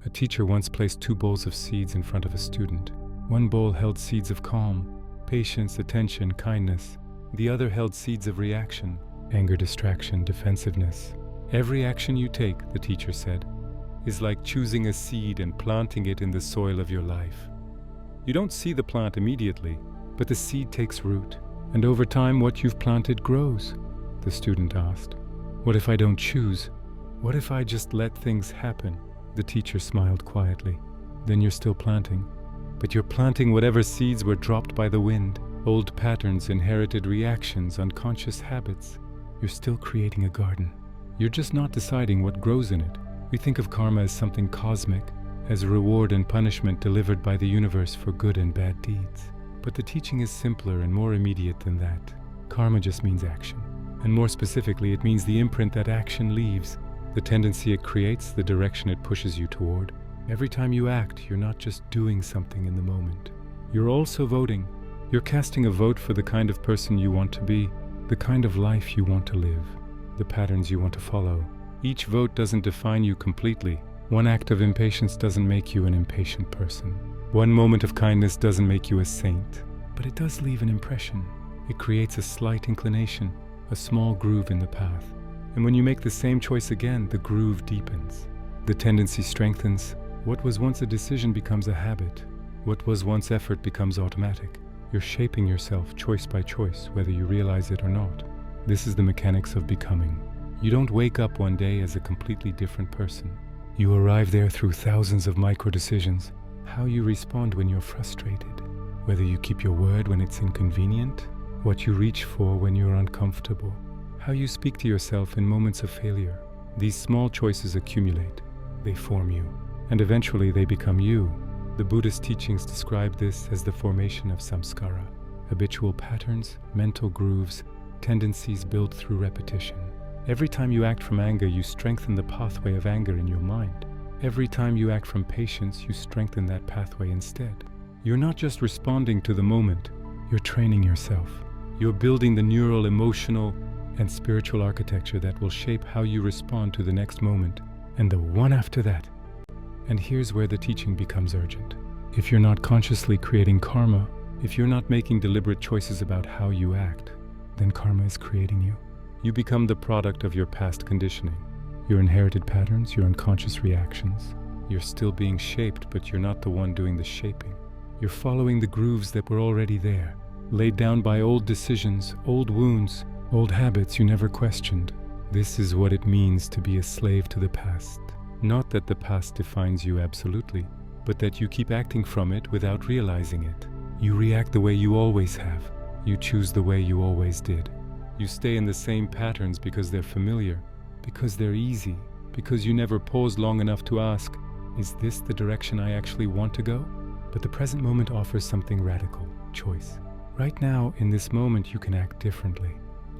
A teacher once placed two bowls of seeds in front of a student. One bowl held seeds of calm, patience, attention, kindness. The other held seeds of reaction, anger, distraction, defensiveness. Every action you take, the teacher said, is like choosing a seed and planting it in the soil of your life. You don't see the plant immediately, but the seed takes root, and over time what you've planted grows. The student asked, "What if I don't choose? What if I just let things happen?" The teacher smiled quietly. "Then you're still planting. But you're planting whatever seeds were dropped by the wind, old patterns, inherited reactions, unconscious habits. You're still creating a garden. You're just not deciding what grows in it." We think of karma as something cosmic, as reward and punishment delivered by the universe for good and bad deeds. But the teaching is simpler and more immediate than that. Karma just means action. And more specifically, it means the imprint that action leaves, the tendency it creates, the direction it pushes you toward. Every time you act, you're not just doing something in the moment. You're also voting. You're casting a vote for the kind of person you want to be, the kind of life you want to live, the patterns you want to follow. Each vote doesn't define you completely. One act of impatience doesn't make you an impatient person. One moment of kindness doesn't make you a saint. But it does leave an impression. It creates a slight inclination, a small groove in the path. And when you make the same choice again, the groove deepens. The tendency strengthens. What was once a decision becomes a habit. What was once effort becomes automatic. You're shaping yourself choice by choice, whether you realize it or not. This is the mechanics of becoming. You don't wake up one day as a completely different person. You arrive there through thousands of micro decisions. How you respond when you're frustrated, whether you keep your word when it's inconvenient, what you reach for when you're uncomfortable, how you speak to yourself in moments of failure. These small choices accumulate. They form you, and eventually they become you. The Buddhist teachings describe this as the formation of samskara, habitual patterns, mental grooves, tendencies built through repetition. Every time you act from anger, you strengthen the pathway of anger in your mind. Every time you act from patience, you strengthen that pathway instead. You're not just responding to the moment, you're training yourself. You're building the neural, emotional, and spiritual architecture that will shape how you respond to the next moment, and the one after that. And here's where the teaching becomes urgent. If you're not consciously creating karma, if you're not making deliberate choices about how you act, then karma is creating you. You become the product of your past conditioning, your inherited patterns, your unconscious reactions. You're still being shaped, but you're not the one doing the shaping. You're following the grooves that were already there, laid down by old decisions, old wounds, old habits you never questioned. This is what it means to be a slave to the past. Not that the past defines you absolutely, but that you keep acting from it without realizing it. You react the way you always have. You choose the way you always did. You stay in the same patterns because they're familiar, because they're easy, because you never pause long enough to ask, is this the direction I actually want to go? But the present moment offers something radical, choice. Right now, in this moment, you can act differently.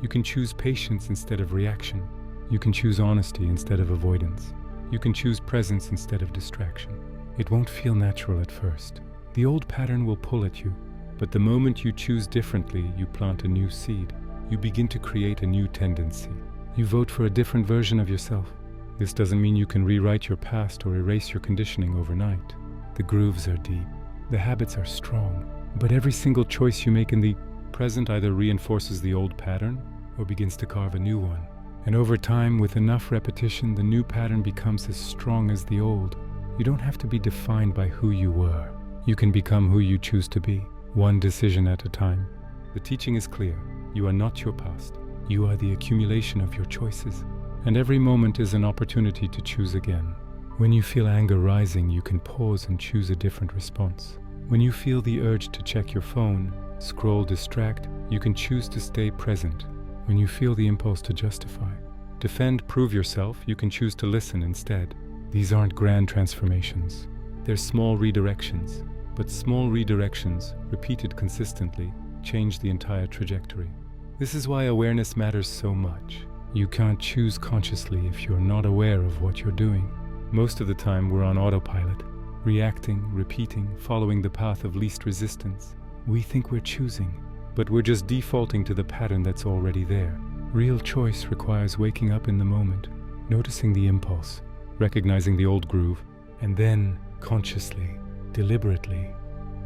You can choose patience instead of reaction. You can choose honesty instead of avoidance. You can choose presence instead of distraction. It won't feel natural at first. The old pattern will pull at you, but the moment you choose differently, you plant a new seed. You begin to create a new tendency. You vote for a different version of yourself. This doesn't mean you can rewrite your past or erase your conditioning overnight. The grooves are deep. The habits are strong. But every single choice you make in the present either reinforces the old pattern or begins to carve a new one. And over time, with enough repetition, the new pattern becomes as strong as the old. You don't have to be defined by who you were. You can become who you choose to be, one decision at a time. The teaching is clear. You are not your past. You are the accumulation of your choices. And every moment is an opportunity to choose again. When you feel anger rising, you can pause and choose a different response. When you feel the urge to check your phone, scroll, distract, you can choose to stay present. When you feel the impulse to justify, defend, prove yourself, you can choose to listen instead. These aren't grand transformations. They're small redirections. But small redirections, repeated consistently, change the entire trajectory. This is why awareness matters so much. You can't choose consciously if you're not aware of what you're doing. Most of the time we're on autopilot, reacting, repeating, following the path of least resistance. We think we're choosing, but we're just defaulting to the pattern that's already there. Real choice requires waking up in the moment, noticing the impulse, recognizing the old groove, and then, consciously, deliberately,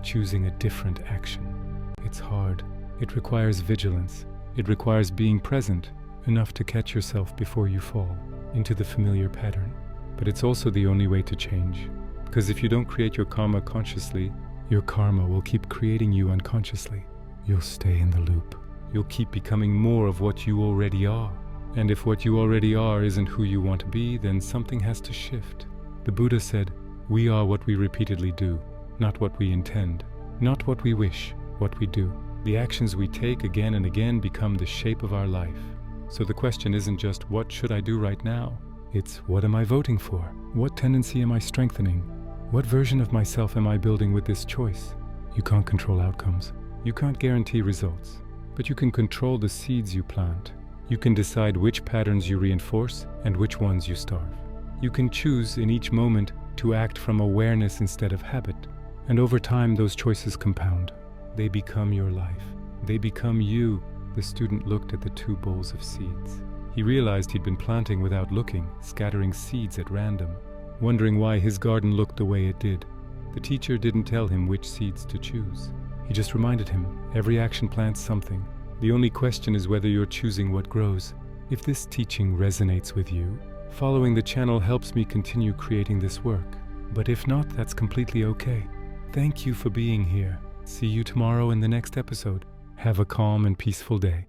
choosing a different action. It's hard. It requires vigilance. It requires being present, enough to catch yourself before you fall into the familiar pattern. But it's also the only way to change. Because if you don't create your karma consciously, your karma will keep creating you unconsciously. You'll stay in the loop. You'll keep becoming more of what you already are. And if what you already are isn't who you want to be, then something has to shift. The Buddha said, "We are what we repeatedly do, not what we intend, not what we wish, what we do." The actions we take again and again become the shape of our life. So the question isn't just, what should I do right now? It's, what am I voting for? What tendency am I strengthening? What version of myself am I building with this choice? You can't control outcomes. You can't guarantee results. But you can control the seeds you plant. You can decide which patterns you reinforce and which ones you starve. You can choose in each moment to act from awareness instead of habit. And over time, those choices compound. They become your life. They become you. The student looked at the 2 bowls of seeds. He realized he'd been planting without looking, scattering seeds at random, wondering why his garden looked the way it did. The teacher didn't tell him which seeds to choose. He just reminded him, every action plants something. The only question is whether you're choosing what grows. If this teaching resonates with you, following the channel helps me continue creating this work. But if not, that's completely okay. Thank you for being here. See you tomorrow in the next episode. Have a calm and peaceful day.